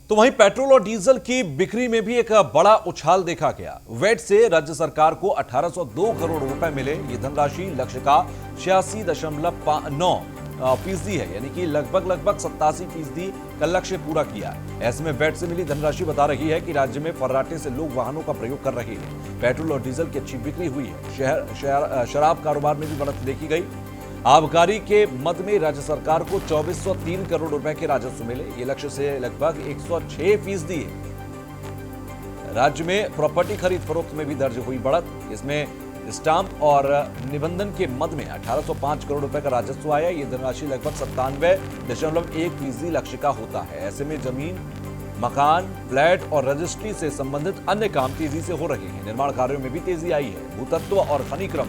तो वहीं पेट्रोल और डीजल की बिक्री में भी एक बड़ा उछाल देखा गया। वैट से राज्य सरकार को 1802 करोड़ रुपए मिले। ये धनराशि लक्ष्य का 86.9% है, यानी कि लगभग 87% का लक्ष्य पूरा किया। ऐसे में वैट से मिली धनराशि बता रही है कि राज्य में फर्राटे से लोग वाहनों का प्रयोग कर रहे हैं। पेट्रोल और डीजल की अच्छी बिक्री हुई है। शराब कारोबार में भी बढ़त देखी गई। आबकारी के मद में राज्य सरकार को 2403 करोड़ रुपए के राजस्व मिले। ये लक्ष्य से लगभग 106% है। राज्य में प्रॉपर्टी खरीद फरोख्त में भी दर्ज हुई बढ़त। इसमें स्टाम्प और निबंधन के मद में 1805 करोड़ रुपए का राजस्व आया। ये धनराशि लगभग 97.1% लक्ष्य का होता है। ऐसे में जमीन, मकान, फ्लैट और रजिस्ट्री से संबंधित अन्य काम तेजी से हो रहे हैं। निर्माण कार्यों में भी तेजी आई है। भूतत्व और खनिक्रम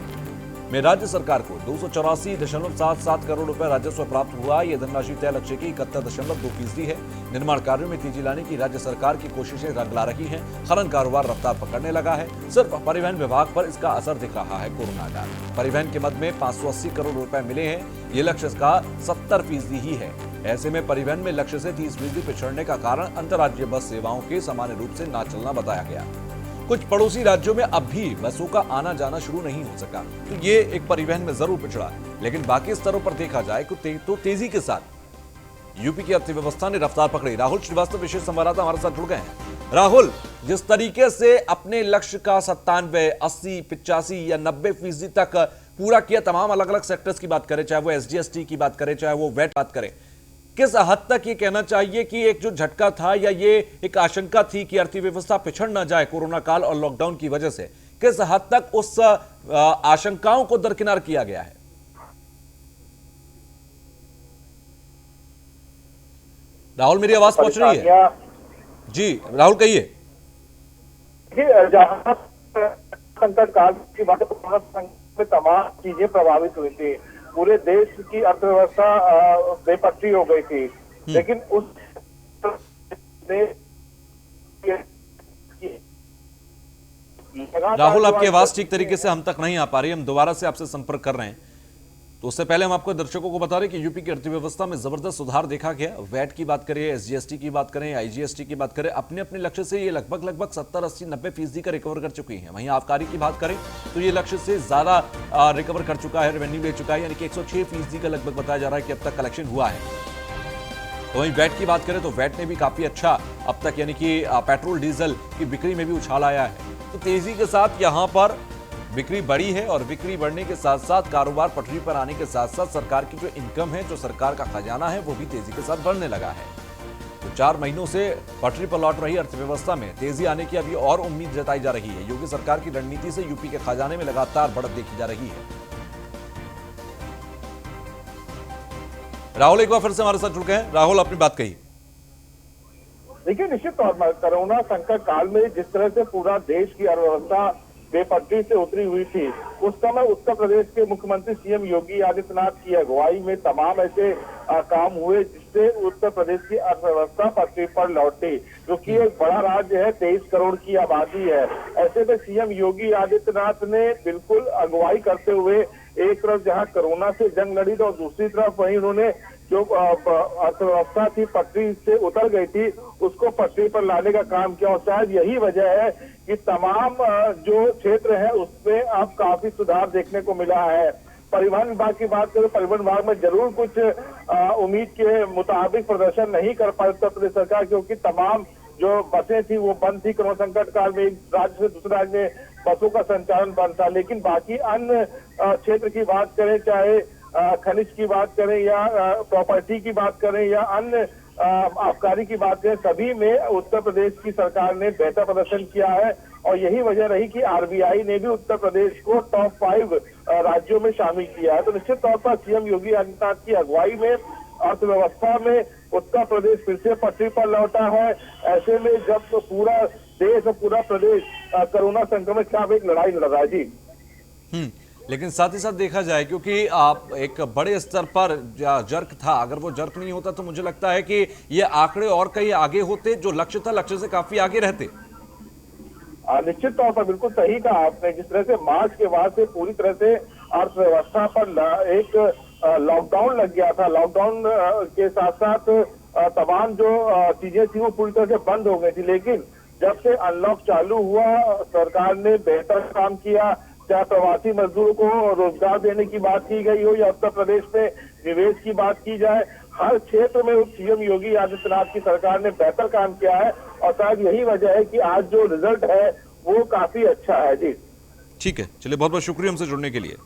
में राज्य सरकार को 284.77 करोड़ रुपए राजस्व प्राप्त हुआ। यह धनराशि तय लक्ष्य की 71.2% है। निर्माण कार्यों में तेजी लाने की राज्य सरकार की कोशिशें रंग ला रही हैं। खनन कारोबार रफ्तार पकड़ने लगा है। सिर्फ परिवहन विभाग पर इसका असर दिख रहा है कोरोना का। परिवहन के मद में 580 करोड़ रुपए मिले हैं। ये लक्ष्य का 70% ही है। ऐसे में परिवहन में लक्ष्य से 30% पिछड़ने का कारण अंतर्राज्यीय बस सेवाओं के सामान्य रूप से न चलना बताया गया। कुछ पड़ोसी राज्यों में अब भी बसों का आना जाना शुरू नहीं हो सका, तो ये एक परिवहन में जरूर पिछड़ा। लेकिन बाकी स्तरों पर देखा जाए तो तेजी के साथ यूपी की अर्थव्यवस्था ने रफ्तार पकड़ी। राहुल श्रीवास्तव विशेष संवाददाता हमारे साथ जुड़ गए हैं। राहुल, जिस तरीके से अपने लक्ष्य का 97, 80, 85 या 90% तक पूरा किया, तमाम अलग अलग सेक्टर्स की बात करें, चाहे वो SGST की बात करें, चाहे वो वैट बात करें, किस हद तक ये कहना चाहिए कि एक जो झटका था या ये एक आशंका थी कि अर्थव्यवस्था पिछड़ ना जाए कोरोना काल और लॉकडाउन की वजह से, किस हद तक उस आशंकाओं को दरकिनार किया गया है? राहुल, मेरी आवाज पहुंच रही है? जी राहुल, कहिए। संकट काल की बात, कोरोना संकट में तमाम चीजें प्रभावित हुई थी। पूरे देश की अर्थव्यवस्था बेपटरी हो गई थी। लेकिन उस राहुल, आपकी आवाज ठीक तरीके से हम तक नहीं आ पा रही। हम दोबारा से आपसे संपर्क कर रहे हैं। तो उससे पहले हम आपको दर्शकों को बता रहे हैं कि यूपी की अर्थव्यवस्था में जबरदस्त सुधार देखा गया। वैट की बात करें, SGST की बात करें, IGST की बात करें, अपने अपने लक्ष्य से ये लगभग 70, 80, 90% का रिकवर कर चुकी है। वहीं आबकारी की बात करें तो ये लक्ष्य से ज्यादा रिकवर कर चुका है, रेवेन्यू ले चुका है, यानी कि 106% का लगभग बताया जा रहा है कि अब तक कलेक्शन हुआ है। तो वहीं वैट की बात करें तो वैट ने भी काफी अच्छा अब तक, यानी कि पेट्रोल डीजल की बिक्री में भी उछाल आया है। तो तेजी के साथ यहां पर बिक्री बढ़ी है और बिक्री बढ़ने के साथ साथ कारोबार पटरी पर आने के साथ साथ सरकार की जो इनकम है, जो सरकार का खजाना है, वो भी तेजी के साथ बढ़ने लगा है। तो 4 महीनों से पटरी पर लौट रही अर्थव्यवस्था में तेजी आने की अभी और उम्मीद जताई जा रही है। योगी सरकार की रणनीति से यूपी के खजाने में लगातार बढ़त देखी जा रही है। राहुल एक बार फिर से हमारे साथ जुड़ गए हैं। राहुल, अपनी बात कही। देखिए, निश्चित तौर पर कोरोना संकट काल में जिस तरह से पूरा देश की अर्थव्यवस्था बेपटरी से उतरी हुई थी, उस समय उत्तर प्रदेश के मुख्यमंत्री CM योगी आदित्यनाथ की अगुवाई में तमाम ऐसे काम हुए जिससे उत्तर प्रदेश की अर्थव्यवस्था पटरी पर लौटी, जो कि एक बड़ा राज्य है, 23 करोड़ की आबादी है। ऐसे में CM योगी आदित्यनाथ ने बिल्कुल अगुवाई करते हुए एक तरफ जहां कोरोना से जंग लड़ी, तो दूसरी तरफ वहीं उन्होंने जो अर्थव्यवस्था थी पटरी से उतर गई थी, उसको पटरी पर लाने का काम किया। और शायद यही वजह है कि तमाम जो क्षेत्र है उसमें अब काफी सुधार देखने को मिला है। परिवहन विभाग की बात करें, परिवहन विभाग में जरूर कुछ उम्मीद के मुताबिक प्रदर्शन नहीं कर पाई उत्तर प्रदेश सरकार, क्योंकि तमाम जो बसें थी वो बंद थी। कोरोना संकट काल में एक राज्य से दूसरे राज्य में बसों का संचालन बंद था। लेकिन बाकी अन्य क्षेत्र की बात करें, चाहे खनिज की बात करें या प्रॉपर्टी की बात करें या अन्य आबकारी की बात करें, सभी में उत्तर प्रदेश की सरकार ने बेहतर प्रदर्शन किया है। और यही वजह रही कि RBI ने भी उत्तर प्रदेश को टॉप 5 राज्यों में शामिल किया है। तो निश्चित तौर पर CM योगी आदित्यनाथ की अगुवाई में अर्थव्यवस्था में उत्तर प्रदेश फिर से पटरी पर लौटा है। ऐसे में जब पूरा देश और पूरा प्रदेश कोरोना संक्रमण के खिलाफ एक लड़ाई लड़ रहा है। जी, लेकिन साथ ही साथ देखा जाए, क्योंकि आप एक बड़े स्तर पर जर्क था, अगर वो जर्क नहीं होता तो मुझे लगता है कि ये आंकड़े और कहीं आगे होते, जो लक्ष्य था लक्ष्य से काफी आगे रहते। निश्चित तौर पर बिल्कुल सही कहा आपने। जिस तरह से मार्च के बाद से पूरी तरह से अर्थव्यवस्था पर एक लॉकडाउन लग गया था, लॉकडाउन के साथ साथ तमाम जो चीजें थी वो पूरी तरह से बंद हो गई थी। लेकिन जब से अनलॉक चालू हुआ, सरकार ने बेहतर काम किया। चाहे प्रवासी मजदूरों को रोजगार देने की बात की गई हो या उत्तर प्रदेश में निवेश की बात की जाए, हर क्षेत्र में सीएम योगी आदित्यनाथ की सरकार ने बेहतर काम किया है। और शायद यही वजह है कि आज जो रिजल्ट है वो काफी अच्छा है। जी ठीक है, चलिए, बहुत बहुत शुक्रिया हमसे जुड़ने के लिए।